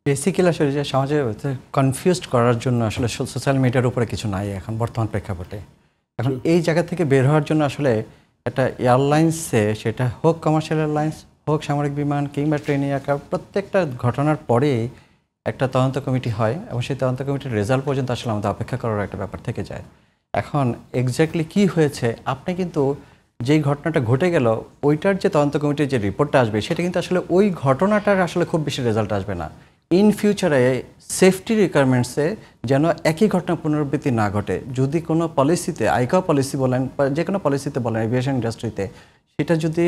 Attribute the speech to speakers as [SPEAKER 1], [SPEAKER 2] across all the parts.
[SPEAKER 1] Basically আসলে যে সমাজে কনফিউজড করার জন্য আসলে সোশ্যাল মিডিয়ার উপরে কিছু নাই এখন বর্তমান প্রেক্ষাপটে। এখন এই জায়গা থেকে বের হওয়ার জন্য আসলে একটা এয়ারলাইন্সে, সেটা হোক কমার্শিয়াল এয়ারলাইন্স, হোক সামরিক বিমান কিংবা ট্রেন এয়ারক্রাফট, প্রত্যেকটা ঘটনার পরেই একটা তদন্ত কমিটি হয় এবং সেই তদন্ত কমিটির রেজাল্ট পর্যন্ত আসলে আমাদের অপেক্ষা করার একটা ব্যাপার থেকে যায়। এখন এক্স্যাক্টলি কী হয়েছে, আপনি কিন্তু যেই ঘটনাটা ঘটে গেল ওইটার যে তদন্ত কমিটির যে রিপোর্টটা আসবে সেটা কিন্তু আসলে ওই ঘটনাটার আসলে খুব বেশি রেজাল্ট আসবে না। ইন ফিউচারে সেফটি রিকোয়ারমেন্টসে যেন একই ঘটনা পুনরাবৃত্তি না ঘটে, যদি কোনো পলিসিতে, আইকাও পলিসি বলেন বা যে কোনো পলিসিতে বলেন এভিয়েশন ইন্ডাস্ট্রিতে, সেটা যদি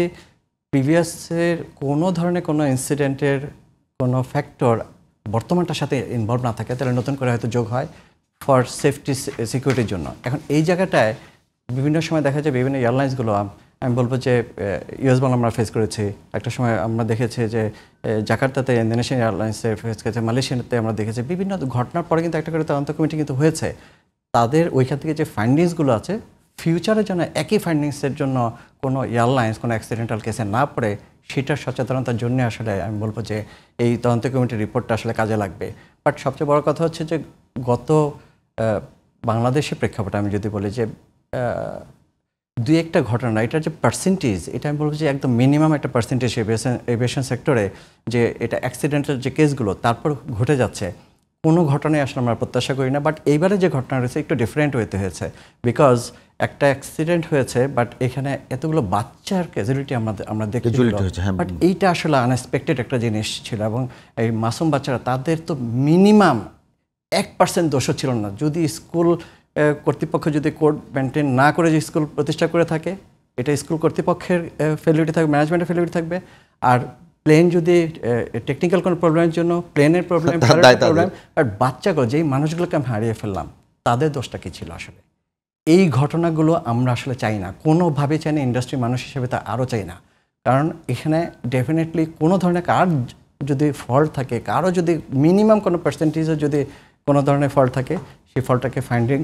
[SPEAKER 1] প্রিভিয়াসের কোনো ধরনের কোনো ইনসিডেন্টের কোনো ফ্যাক্টর বর্তমানটার সাথে ইনভলভ না থাকে, তাহলে নতুন করে হয়তো যোগ হয় ফর সেফটি সিকিউরিটির জন্য। এখন এই জায়গাটায় বিভিন্ন সময় দেখা যায় বিভিন্ন এয়ারলাইন্সগুলো, আমি বলবো যে ইউএস বল আমরা ফেস করেছি, একটা সময় আমরা দেখেছি যে জাকার্তাতে ইন্দোনেশিয়ান এয়ারলাইন্সে ফেস করেছে, মালয়েশিয়াতে আমরা দেখেছি, বিভিন্ন ঘটনার পরে কিন্তু একটা করে তদন্ত কমিটি কিন্তু হয়েছে। তাদের ওইখান থেকে যে ফাইন্ডিংসগুলো আছে, ফিউচারের জন্য একই ফাইন্ডিংসের জন্য কোনো এয়ারলাইন্স কোনো অ্যাক্সিডেন্টাল কেসে না পড়ে সেটার সচেতনতার জন্য আসলে আমি বলবো যে এই তদন্ত কমিটির রিপোর্টটা আসলে কাজে লাগবে। বাট সবচেয়ে বড় কথা হচ্ছে যে গত বাংলাদেশের প্রেক্ষাপটে আমি যদি বলি যে দুই একটা ঘটনা, এটার যে পার্সেন্টেজ, এটা আমি বলবো যে একদম মিনিমাম একটা পার্সেন্টেজ এভিয়েশন সেক্টরে যে এটা অ্যাক্সিডেন্টাল যে কেসগুলো তারপর ঘটে যাচ্ছে, কোনো ঘটনায় আসলে আমরা প্রত্যাশা করি না। বাট এইবারে যে ঘটনা রয়েছে একটু ডিফারেন্ট ওয়েতে হয়েছে, বিকজ একটা অ্যাক্সিডেন্ট হয়েছে বাট এখানে এতগুলো বাচ্চার ক্যাজুয়ালিটি আমরা দেখি, বাট এইটা আসলে আনএক্সপেক্টেড একটা জিনিস ছিল। এবং এই মাসুম বাচ্চারা, তাদের তো মিনিমাম 1% দোষও ছিল না। যদি স্কুল কর্তৃপক্ষ যদি কোড মেনটেন না করে যে স্কুল প্রতিষ্ঠা করে থাকে, এটা স্কুল কর্তৃপক্ষের ফেলিউরিটি থাকবে, ম্যানেজমেন্টের ফেলিউরিটি থাকবে। আর প্লেন যদি টেকনিক্যাল কোনো প্রবলেমের জন্য প্লেনের প্রবলেম, আর বাচ্চাগুলো, যেই মানুষগুলোকে আমি হারিয়ে ফেললাম, তাদের দোষটা কী ছিল আসলে? এই ঘটনাগুলো আমরা আসলে চাই না, কোনোভাবে চাই না, ইন্ডাস্ট্রি মানুষ হিসেবে তা আরও চাই না। কারণ এখানে ডেফিনেটলি কোনো ধরনের কার যদি ফল্ট থাকে, কারো যদি মিনিমাম কোনো পার্সেন্টেজও যদি কোনো ধরনের ফল্ট থাকে, সেই ফল্টটাকে ফাইন্ডিং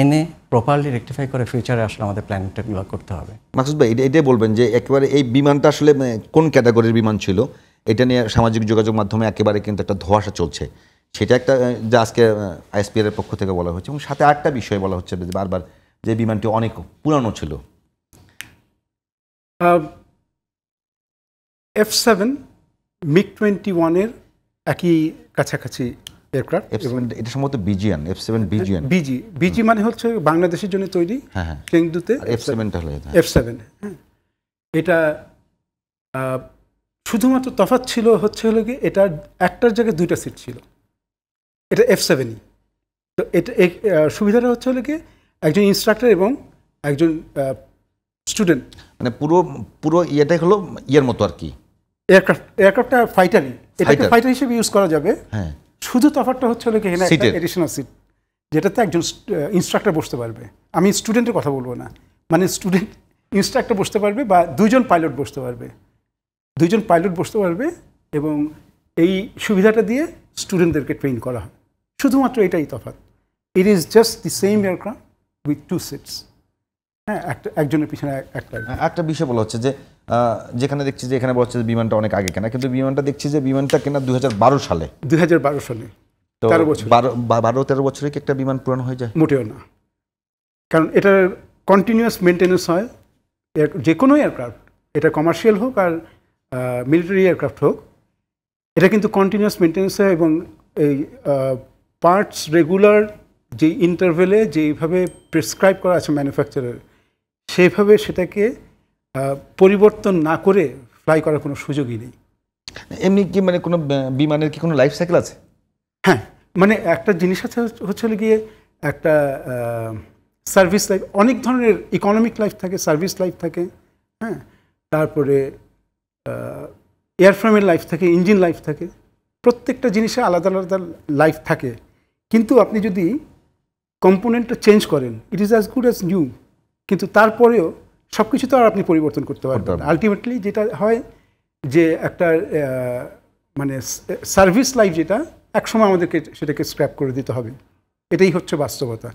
[SPEAKER 1] এনে প্রপারলি রেকটিফাই করে ফিউচারে আসলে আমাদের প্ল্যানগুলো করতে হবে।
[SPEAKER 2] মাকসুদ ভাই, এটাই বলবেন যে একেবারে এই বিমানটা আসলে কোন ক্যাটাগরির বিমান ছিল, এটা নিয়ে সামাজিক যোগাযোগ মাধ্যমে একেবারে কিন্তু একটা ধোঁয়াশা চলছে। সেটা একটা যা আজকে আইএসপিআর এর পক্ষ থেকে বলা হচ্ছে, এবং সাথে আরেকটা বিষয় বলা হচ্ছে বারবার যে বিমানটি অনেক পুরানো ছিল।
[SPEAKER 3] F7 MiG-21 এর একই কাছাকাছি এয়ারক্রাফট।
[SPEAKER 2] এটা সম্ভবত বিজিয়ান, F7 বিজিয়ান।
[SPEAKER 3] বিজি মানে হচ্ছে বাংলাদেশের জন্য তৈরি।
[SPEAKER 2] হ্যাঁ হ্যাঁ,
[SPEAKER 3] চেংদুতে
[SPEAKER 2] F7টা হলো
[SPEAKER 3] F7। হ্যাঁ, এটা শুধুমাত্র তফাৎ ছিল হচ্ছে হলো কি, এটা একটার জায়গায় দুইটা সিট ছিল, এটা F7ই। তো এটা সুবিধাটা হচ্ছে হলো কি, একজন ইনস্ট্রাক্টর এবং একজন স্টুডেন্ট,
[SPEAKER 2] মানে পুরো ইয়েটাই হলো ইয়ের মতো আর কি।
[SPEAKER 3] এয়ারক্রাফটটা ফাইটারই, এটাকে ফাইটার হিসেবে ইউজ করা যাবে।
[SPEAKER 2] হ্যাঁ,
[SPEAKER 3] শুধু তফাৎটা হচ্ছে হলো কি, এখানে একটা এডিশনাল সিট যেটাতে একজন ইনস্ট্রাক্টর বসতে পারবে। আমি স্টুডেন্টের কথা বলবো না, মানে স্টুডেন্ট ইনস্ট্রাক্টর বসতে পারবে বা দুইজন পাইলট বসতে পারবে, এবং এই সুবিধাটা দিয়ে স্টুডেন্টদেরকে ট্রেন করা হয়। শুধুমাত্র এটাই তফাৎ। It is just the same aircraft with 2 seats. হ্যাঁ, একজনের পিছনে
[SPEAKER 2] একটা বিষয় বলা হচ্ছে যে যেখানে দেখছি যে এখানে বলা হচ্ছে যে বিমানটা অনেক আগে কেনা, কিন্তু বিমানটা দেখছি যে বিমানটা কেনা 2012 সালে।
[SPEAKER 3] 2012 সালে,
[SPEAKER 2] তো 12-13 বছরে কি একটা বিমান পুরানো হয়ে যায়?
[SPEAKER 3] মোটেও না, কারণ এটার কন্টিনিউয়াস মেনটেন্যান্স হয়। যে কোনো এয়ারক্রাফট, এটা কমার্শিয়াল হোক আর মিলিটারি এয়ারক্রাফট হোক, এটা কিন্তু কন্টিনিউয়াস মেনটেন্যান্স হয়। এবং এই পার্টস রেগুলার যে ইন্টারভেলে যেইভাবে প্রেসক্রাইব করা আছে ম্যানুফ্যাকচারার, সেইভাবে সেটাকে পরিবর্তন না করে ফ্লাই করার কোনো সুযোগই নেই।
[SPEAKER 2] এমনি কি মানে কোনো বিমানের কি কোনো লাইফ সাইকেল আছে?
[SPEAKER 3] হ্যাঁ, মানে একটা জিনিস আছে হচ্ছে গিয়ে একটা সার্ভিস লাইফ, অনেক ধরনের ইকোনমিক লাইফ থাকে, সার্ভিস লাইফ থাকে। হ্যাঁ, তারপরে এয়ারফ্রেমের লাইফ থাকে, ইঞ্জিন লাইফ থাকে, প্রত্যেকটা জিনিসে আলাদা আলাদা লাইফ থাকে। কিন্তু আপনি যদি কম্পোনেন্টটা চেঞ্জ করেন, it is as good as new, কিন্তু তারপরেও সব কিছু তো আর আপনি পরিবর্তন করতে পারবেন। আলটিমেটলি যেটা হয় যে একটা মানে সার্ভিস লাইফ, যেটা একসময় আমাদেরকে সেটাকে স্ক্র্যাপ করে দিতে হবে। এটাই হচ্ছে বাস্তবতা।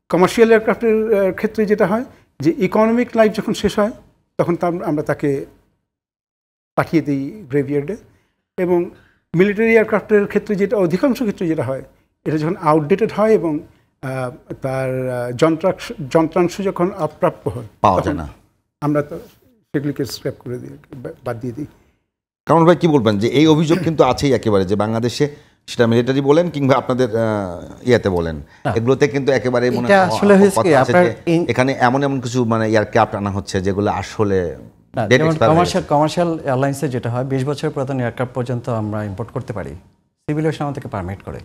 [SPEAKER 3] কমার্শিয়াল এয়ারক্রাফটের ক্ষেত্রে যেটা হয় যে ইকোনমিক লাইফ যখন শেষ হয়, তখন আমরা তাকে পাঠিয়ে দিই গ্রেভিয়ার্ডে, এবং মিলিটারি এয়ারক্রাফটের ক্ষেত্রে যেটা অধিকাংশ ক্ষেত্রে যেটা হয়, এটা যখন আউটডেটেড হয় এবং তার যন্ত্রাংশ যখন অপ্রাপ্য হয়
[SPEAKER 2] পাওয়া
[SPEAKER 3] তখন
[SPEAKER 2] যায় না।
[SPEAKER 3] আমরা তো সেগুলিকে স্ক্র্যাপ করে দিই, বাদ দিয়ে দিই।
[SPEAKER 2] কারণ ভাই কি বলবেন যে এই অভিযোগ কিন্তু আছেই একেবারে, যে বাংলাদেশে সেটা মিলিটারি বলেন কিংবা আপনাদের ইয়াতে বলেন, এগুলোতে কিন্তু একেবারে মনে
[SPEAKER 1] এটা আসলে হয়েছে কি,
[SPEAKER 2] কথা আছে
[SPEAKER 1] আপনার
[SPEAKER 2] যে এখানে এমন এমন কিছু মানে এয়ারক্রাফট আনা হচ্ছে যেগুলো আসলে
[SPEAKER 1] কমার্শিয়াল এয়ারলাইন্সে যেটা হয় 20 বছরের পুরাতন এয়ারক্রাফট পর্যন্ত আমরা ইম্পোর্ট করতে পারি, সিভিল এভিয়েশন আমাদেরকে পারমিট করে।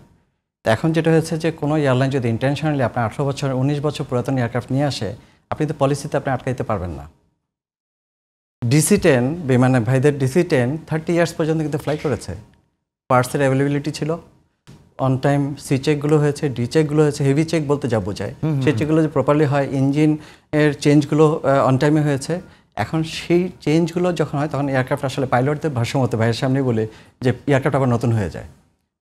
[SPEAKER 1] তো এখন যেটা হয়েছে যে কোনো এয়ারলাইন যদি ইন্টেনশনালি আপনার 18 বছর 19 বছর পুরাতন এয়ারক্রাফট নিয়ে আসে, আপনি তো পলিসিতে আপনি আটকাইতে পারবেন না। DC-10 বিমানে ভাইদের DC-10 30 ইয়ার্স পর্যন্ত কিন্তু ফ্লাই করেছে, পার্টসের অ্যাভেলেবিলিটি ছিল, অন টাইম সি চেকগুলো হয়েছে, ডি চেকগুলো হয়েছে, হেভি চেক বলতে যা বোঝায় সেই চেকগুলো যে প্রপারলি হয়, ইঞ্জিন এর চেঞ্জগুলো অন টাইমে হয়েছে। এখন সেই চেঞ্জগুলো যখন হয় তখন এয়ারক্রাফট আসলে পাইলটদের ভাষ্যমতো ভাইয়ের সামনে বলে যে এয়ারক্রাফট আবার নতুন হয়ে যায়।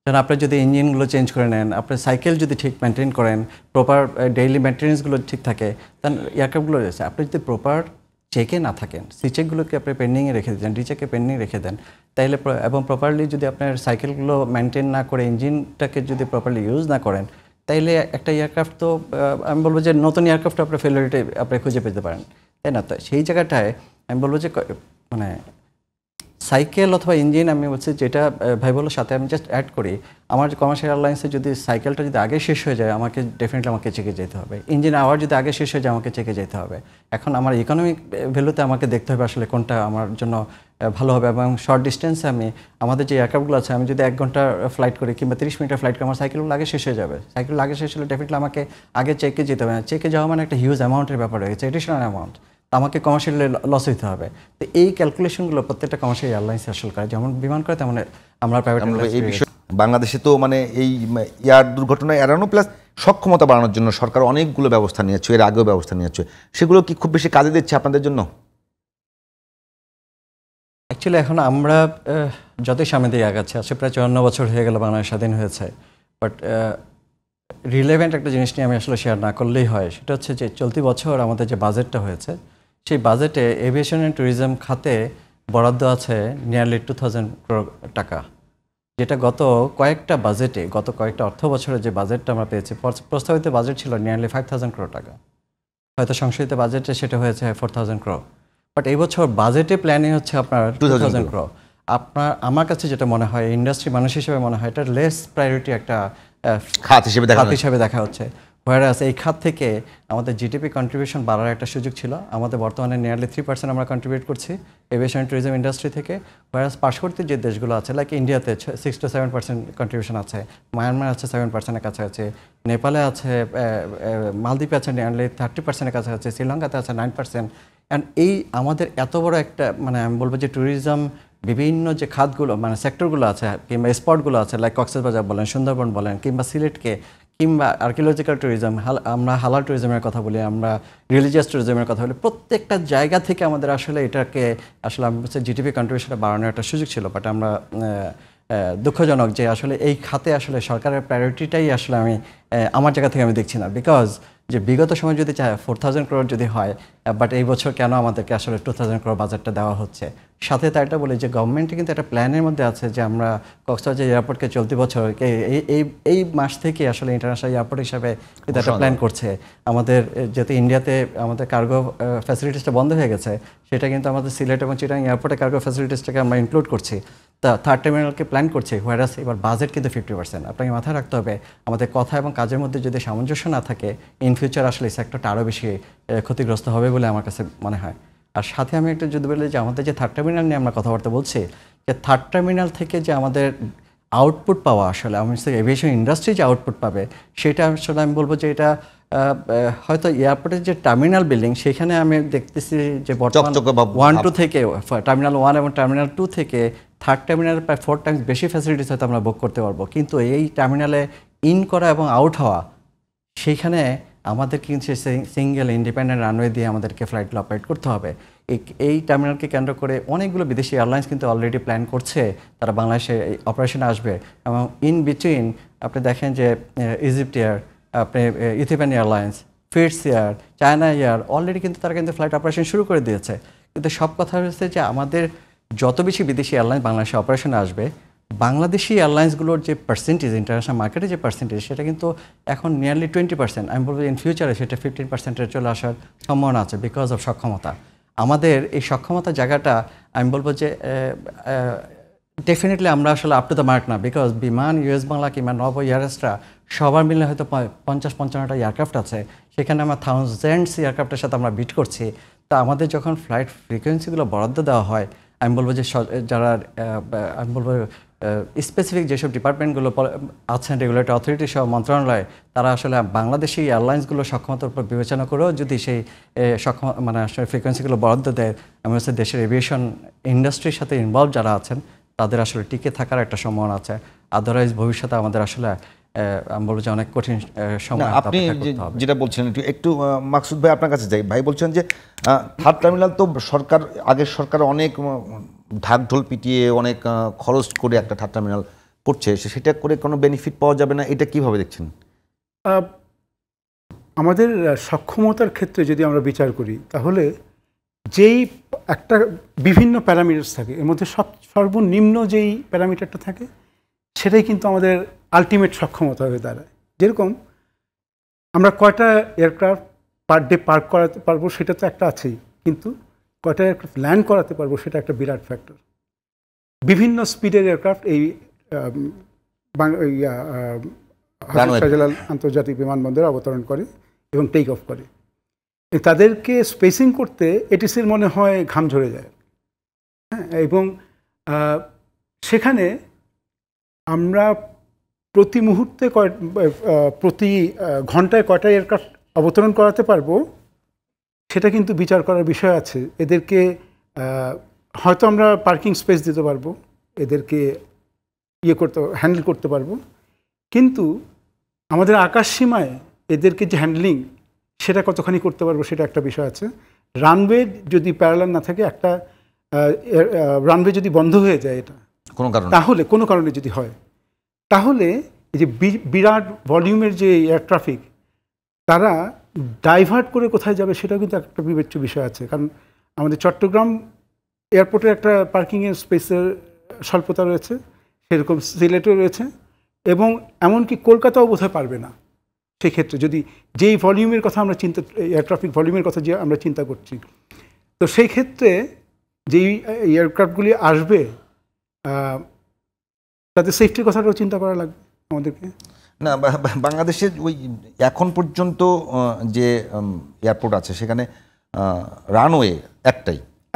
[SPEAKER 1] কারণ আপনি যদি ইঞ্জিনগুলো চেঞ্জ করে নেন, আপনার সাইকেল যদি ঠিক মেনটেন করেন, প্রপার ডেইলি মেনটেন্যান্সগুলো ঠিক থাকে, তখন এয়ারক্রাফটগুলো রয়েছে। আপনি যদি প্রপার চেকে না থাকেন, সি চেকগুলোকে আপনি পেন্ডিংয়ে রেখে দেন, ডি চেকে পেন্ডিং রেখে দেন, তাইলে এবং প্রপারলি যদি আপনার সাইকেলগুলো মেনটেন না করে ইঞ্জিনটাকে যদি প্রপারলি ইউজ না করেন, তাইলে একটা এয়ারক্রাফট তো আমি বলবো যে নতুন এয়ারক্রাফট আপনার ফেলিওরিটি আপনি খুঁজে পেতে পারেন, তাই না? তো সেই জায়গাটায় আমি বলবো যে মানে সাইকেল অথবা ইঞ্জিন, আমি বলছি যেটা ভাই বলো সাথে আমি জাস্ট অ্যাড করি, আমার কমার্শিয়াল এয়ারলাইন্সে যদি সাইকেলটা যদি আগে শেষ হয়ে যায়, আমাকে ডেফিনেটলি আমাকে চেকে যেতে হবে। ইঞ্জিন আওয়ার যদি আগে শেষ হয়ে যায়, আমাকে চেকে যেতে হবে। এখন আমার ইকোনমিক ভ্যালুতে আমাকে দেখতে হবে আসলে কোনটা আমার জন্য ভালো হবে। এবং শর্ট ডিস্টেন্সে আমাদের যে এয়ারক্রাফটগুলো আছে, আমি যদি 1 ঘন্টার ফ্লাইট করি কিংবা 30 মিনিটের ফ্লাইট করি, আমার সাইকেলগুলো আগে শেষ হয়ে যাবে। সাইকেল আগে শেষ হলে ডেফিনেটলি আমাকে আগে চেকে যেতে হবে। চেকে যাওয়া মানে একটা হিউজ অ্যামাউন্টের ব্যাপার রয়েছে, এডিশনাল অ্যামাউন্ট, আমাকে কমার্শিয়ালি লস হইতে হবে। তো এই ক্যালকুলেশনগুলো প্রত্যেকটা কমার্শিয়াল এয়ারলাইন্স আসলে করে, যেমন বিমান করে তেমন আমরা প্রাইভেট
[SPEAKER 2] এই বিষয় বাংলাদেশে তো মানে এই এয়ার দুর্ঘটনা এড়ানো প্লাস সক্ষমতা বাড়ানোর জন্য সরকার অনেকগুলো ব্যবস্থা নিয়েছে, এর আগেও ব্যবস্থা নিয়েছে, সেগুলো কি খুব বেশি কাজে দিচ্ছে আপনাদের জন্য?
[SPEAKER 1] অ্যাকচুয়ালি এখন আমরা যতই সামনে দিয়ে আগাচ্ছে, আজকে প্রায় 54 বছর হয়ে গেল বাংলাদেশ স্বাধীন হয়েছে, বাট রিলেভেন্ট একটা জিনিস নিয়ে আমি আসলে শেয়ার না করলেই হয়। সেটা হচ্ছে যে চলতি বছর আমাদের যে বাজেটটা হয়েছে, সেই বাজেটে এভিয়েশন অ্যান্ড ট্যুরিজম খাতে বরাদ্দ আছে নিয়ারলি 2000 crore টাকা, যেটা গত কয়েকটা অর্থ বছরে যে বাজেটটা আমরা পেয়েছি, প্রস্তাবিত বাজেট ছিল নিয়ারলি 5000 crore টাকা, হয়তো সংশোধিত বাজেটে সেটা হয়েছে 4000 crore, বাট এই বছর বাজেটে প্ল্যানিং হচ্ছে আপনার 2000 crore। আমার কাছে যেটা মনে হয়, ইন্ডাস্ট্রি মানুষ হিসেবে মনে হয় এটা লেস প্রায়োরিটি একটা
[SPEAKER 2] খাত হিসেবে
[SPEAKER 1] দেখা হচ্ছে। হোয়ারাস এই খাত থেকে আমাদের জিডিপি কন্ট্রিবিউশন বাড়ার একটা সুযোগ ছিল। আমাদের বর্তমানে নিয়ারলি 3% আমরা কন্ট্রিবিউট করছি এভিয়েশন ট্যুরিজম ইন্ডাস্ট্রি থেকে, হোয়ারাস পার্শ্ববর্তী যে দেশগুলো আছে, লাইক ইন্ডিয়াতে 6 to 7% কন্ট্রিবিউশন আছে, মায়ানমার আছে 7%-এর কাছাকাছি, নেপালে আছে, মালদ্বীপে আছে নিয়ারলি 30%-এর কাছাকাছি, শ্রীলঙ্কাতে আছে 9%। অ্যান্ড এই আমাদের এত বড় একটা মানে আমি বলবো যে ট্যুরিজম বিভিন্ন যে খাতগুলো মানে সেক্টরগুলো আছে কিংবা স্পটগুলো আছে, লাইক কক্সবাজার বলেন, সুন্দরবন বলেন, কিংবা সিলেটকে, কিংবা আর্কিওলজিক্যাল ট্যুরিজম, আমরা হালাল ট্যুরিজমের কথা বলি, আমরা রিলিজিয়াস ট্যুরিজমের কথা বলি, প্রত্যেকটা জায়গা থেকে আমাদের আসলে এটাকে আসলে আমি বলছি জিডিপি কন্ট্রিবিউশনটা বাড়ানোর একটা সুযোগ ছিল। বাট আমরা দুঃখজনক যে আসলে এই খাতে আসলে সরকারের প্রায়োরিটিটাই আসলে আমার জায়গা থেকে আমি দেখছি না। বিকজ যে বিগত সময় যদি 4000 crore যদি হয়, বাট এই বছর কেন আমাদেরকে আসলে 2000 crore বাজেটটা দেওয়া হচ্ছে? সাথে তাই একটা বলি যে গভর্নমেন্টে কিন্তু একটা প্ল্যানের মধ্যে আছে যে আমরা কক্সবাজার এয়ারপোর্টকে চলতি বছর এই মাস থেকে আসলে ইন্টারন্যাশনাল এয়ারপোর্ট হিসাবে কিন্তু একটা প্ল্যান করছে। আমাদের যেহেতু ইন্ডিয়াতে আমাদের কার্গো ফ্যাসিলিটিসটা বন্ধ হয়ে গেছে, সেটা কিন্তু আমাদের সিলেট এবং চিটাগাং এয়ারপোর্টে কার্গো ফ্যাসিলিটিসটাকে আমরা ইনক্লুড করছি, তা থার্ড টার্মিনালকে প্ল্যান করছে। হোয়ারাস এবার বাজেট কিন্তু 50%। আপনাকে মাথায় রাখতে হবে আমাদের কথা এবং কাজের মধ্যে যদি সামঞ্জস্য না থাকে, ইন ফিউচার আসলে এই সেক্টরটা আরও বেশি ক্ষতিগ্রস্ত হবে বলে আমার কাছে মনে হয়। আর সাথে আমি একটা যদি বলি যে আমাদের যে থার্ড টার্মিনাল নিয়ে আমরা কথাবার্তা বলছি, যে থার্ড টার্মিনাল থেকে যে আমাদের আউটপুট পাওয়া, আসলে আমি এভিয়েশন ইন্ডাস্ট্রি যে আউটপুট পাবে, সেটা আসলে আমি বলবো যে এটা হয়তো এয়ারপোর্টের যে টার্মিনাল বিল্ডিং, সেখানে আমি দেখতেছি যে বর্তমান 1 2 থেকে টার্মিনাল 1 এবং টার্মিনাল 2 থেকে থার্ড টার্মিনাল প্রায় 4 টাইমস বেশি ফ্যাসিলিটিস হয়তো আমরা বুক করতে পারবো। কিন্তু এই টার্মিনালে ইন করা এবং আউট হওয়া, সেইখানে আমাদের কিন্তু সিঙ্গেল ইন্ডিপেন্ডেন্ট রানওয়ে দিয়ে আমাদেরকে ফ্লাইটগুলো অপারেট করতে হবে। এই টার্মিনালকে কেন্দ্র করে অনেকগুলো বিদেশি এয়ারলাইন্স কিন্তু অলরেডি প্ল্যান করছে তারা বাংলাদেশে অপারেশনে আসবে। এবং ইন বিটুইন আপনি দেখেন যে ইজিপ্ট এয়ার, আপনি Ethiopian Airlines, Fits Air, China Air already কিন্তু তারা কিন্তু ফ্লাইট অপারেশন শুরু করে দিয়েছে। কিন্তু সব কথা হচ্ছে যে আমাদের যত বেশি বিদেশি এয়ারলাইন বাংলাদেশে অপারেশনে আসবে, বাংলাদেশি এয়ারলাইন্সগুলোর যে পার্সেন্টেজ ইন্টারন্যাশনাল মার্কেটে যে পার্সেন্টেজ সেটা কিন্তু এখন নিয়ারলি 20%। আমি বলবো ইন ফিউচারে সেটা 15%-এ চলে আসার সম্ভাবনা আছে বিকজ অফ সক্ষমতা। আমাদের এই সক্ষমতা জায়গাটা আমি বলবো যে ডেফিনেটলি আমরা আসলে আপ টু দ্য মার্ক না, বিকজ বিমান ইউএস বাংলা কিংবা নব এয়ারস্ট্রা সবার মিলে হয়তো 50-55টা এয়ারক্রাফট আছে, সেখানে আমরা থাউজেন্ডস এয়ারক্রাফটের সাথে আমরা বিট করছি। তা আমাদের যখন ফ্লাইট ফ্রিকোয়েন্সিগুলো বরাদ্দ দেওয়া হয়, আমি বলবো যে যারা আমি বলবো স্পেসিফিক যেসব ডিপার্টমেন্টগুলো আছেন, রেগুলেটরি অথরিটি সহ মন্ত্রণালয়, তারা আসলে বাংলাদেশি এয়ারলাইন্সগুলো সক্ষমতার উপর বিবেচনা করেও যদি সেই মানে আসলে ফ্রিকোয়েন্সিগুলো বরাদ্দ দেয়, আমি হচ্ছে দেশের এভিয়েশন ইন্ডাস্ট্রির সাথে ইনভলভ যারা আছেন তাদের আসলে টিকে থাকার একটা সম্ভাবনা আছে। আদারওয়াইজ ভবিষ্যতে আমাদের আসলে আমি বলবো যে অনেক কঠিন সময়।
[SPEAKER 2] আপনি যেটা বলছেন একটু মাকসুদ ভাই আপনার কাছে যাই। ভাই বলছেন যে থার্ড টার্মিনাল তো আগের সরকার অনেক ঢাকঢোল পিটিয়ে অনেক খরচ করে একটা থার্ড টার্মিনাল করছে, সেটা করে কোনো বেনিফিট পাওয়া যাবে না, এটা কিভাবে দেখছেন?
[SPEAKER 3] আমাদের সক্ষমতার ক্ষেত্রে যদি আমরা বিচার করি তাহলে যেই একটা বিভিন্ন প্যারামিটার্স থাকে, এর মধ্যে সর্বনিম্ন যেই প্যারামিটারটা থাকে সেটাই কিন্তু আমাদের আলটিমেট সক্ষমতা হয়ে দাঁড়ায়। যেরকম আমরা কয়টা এয়ারক্রাফট পার ডে পার্ক করাতে পারবো সেটা তো একটা আছেই, কিন্তু কয়টা এয়ারক্রাফট ল্যান্ড করাতে পারবো সেটা একটা বিরাট ফ্যাক্টর। বিভিন্ন স্পিডের এয়ারক্রাফট এই শাহজালাল আন্তর্জাতিক বিমানবন্দরে অবতরণ করে এবং টেক অফ করে। তাদেরকে স্পেসিং করতে এটিসির মনে হয় ঘাম ঝরে যায়। হ্যাঁ, এবং সেখানে আমরা প্রতি মুহূর্তে প্রতি ঘন্টায় কয়টা এয়ারক্রাফট অবতরণ করাতে পারবো সেটা কিন্তু বিচার করার বিষয় আছে। এদেরকে হয়তো আমরা পার্কিং স্পেস দিতে পারবো, এদেরকে হ্যান্ডেল করতে পারবো, কিন্তু আমাদের আকাশ সীমায় এদেরকে যে হ্যান্ডলিং সেটা কতখানি করতে পারবো সেটা একটা বিষয় আছে। রানওয়ে যদি প্যারালাল না থাকে, একটা রানওয়ে যদি বন্ধ হয়ে যায় এটা তাহলে কোনো কারণে যদি হয়, তাহলে এই যে বিরাট ভলিউমের যে এয়ার ট্রাফিক তারা ডাইভার্ট করে কোথায় যাবে সেটাও কিন্তু একটা বিবেচ্য বিষয় আছে। কারণ আমাদের চট্টগ্রাম এয়ারপোর্টের একটা পার্কিংয়ের স্পেসের স্বল্পতা রয়েছে, সেরকম সিলেটেও রয়েছে, এবং এমনকি কলকাতাও বোধহয় পারবে না। সেক্ষেত্রে যদি যেই ভলিউমের কথা আমরা এয়ার ট্রাফিক ভলিউমের কথা যে আমরা চিন্তা করছি, তো সেই ক্ষেত্রে যেই এয়ারক্রাফটগুলি আসবে তাদের সেফটির কথাটাও চিন্তা করা লাগবে আমাদেরকে।
[SPEAKER 2] না, বাংলাদেশের ওই এখন পর্যন্ত যে এয়ারপোর্ট আছে সেখানে রানওয়ে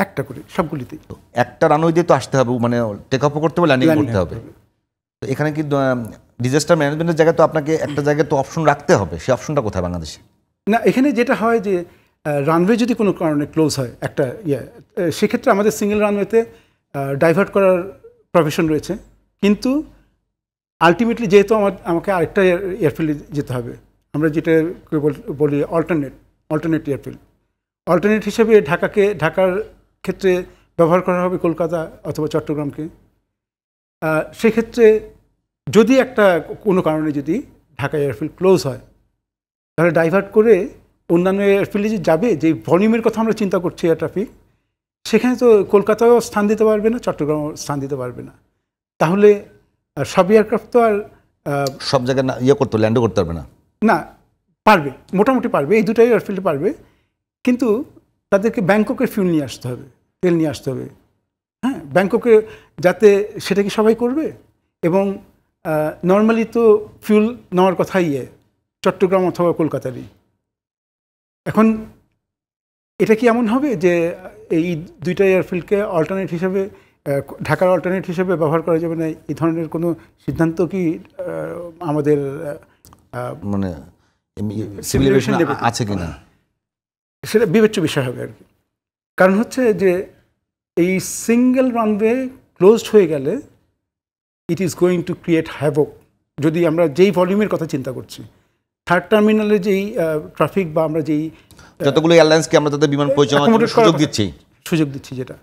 [SPEAKER 2] একটা করে সবগুলিতেই, তো একটা রানওয়ে দিয়ে তো আসতে হবে, মানে টেক অফ করতে হবে, ল্যান্ডিং করতে হবে। তো এখানে কি ডিজাস্টার ম্যানেজমেন্টের জায়গায় তো আপনাকে একটা জায়গায় তো অপশন রাখতে হবে, সেই অপশনটা কোথায় বাংলাদেশে?
[SPEAKER 3] না, এখানে যেটা হয় যে রানওয়ে যদি কোনো কারণে ক্লোজ হয় একটা সেক্ষেত্রে আমাদের সিঙ্গেল রানওয়েতে ডাইভার্ট করার প্রভিশন রয়েছে, কিন্তু আলটিমেটলি যেহেতু আমাকে আরেকটা এয়ারফিল্ডে যেতে হবে, আমরা যেটা বলি অল্টারনেট এয়ারফিল্ড, অল্টারনেট হিসেবে ঢাকার ক্ষেত্রে ব্যবহার করা হবে কলকাতা অথবা চট্টগ্রামকে। সেক্ষেত্রে যদি কোনো কারণে যদি ঢাকা এয়ারফিল্ড ক্লোজ হয়, তাহলে ডাইভার্ট করে অন্যান্য এয়ারফিল্ডে যে যাবে, যে ভলিউমের কথা আমরা চিন্তা করছি এয়ার ট্রাফিক, সেখানে তো কলকাতাও স্থান দিতে পারবে না, চট্টগ্রামও স্থান দিতে পারবে না। তাহলে সব এয়ারক্রাফট তো আর
[SPEAKER 2] সব জায়গায় ল্যান্ডও করতে পারবে
[SPEAKER 3] না, পারবে, মোটামুটি পারবে, এই দুটাই এয়ারফিল্ডে পারবে, কিন্তু তাদেরকে ব্যাংককের ফুয়েল নিয়ে আসতে হবে, তেল নিয়ে আসতে হবে। হ্যাঁ, ব্যাংককে যাতে সেটা কি সবাই করবে? এবং নর্মালি তো ফুয়েল নেওয়ার কথাই চট্টগ্রাম অথবা কলকাতারই। এখন এটা কি এমন হবে যে এই দুইটা এয়ারফিল্ডকে অল্টারনেট হিসেবে, ঢাকার অল্টারনেট হিসেবে ব্যবহার করা যাবে না? এই ধরনের কোনো সিদ্ধান্ত কি আমাদের
[SPEAKER 2] মানে আছে কিনা
[SPEAKER 3] সেটা বিবেচ্য বিষয় হবে আর কি। কারণ হচ্ছে যে এই সিঙ্গেল রানওয়ে ক্লোজড হয়ে গেলে it is going to create havoc. যদি আমরা যেই ভলিউমের কথা চিন্তা করছি, থার্ড টার্মিনালে যেই ট্রাফিক বা আমরা যেই
[SPEAKER 2] যতগুলো এয়ারলাইন্সকে আমরা তাদের বিমান পরিচালনার সুযোগ দিচ্ছি
[SPEAKER 3] যেটা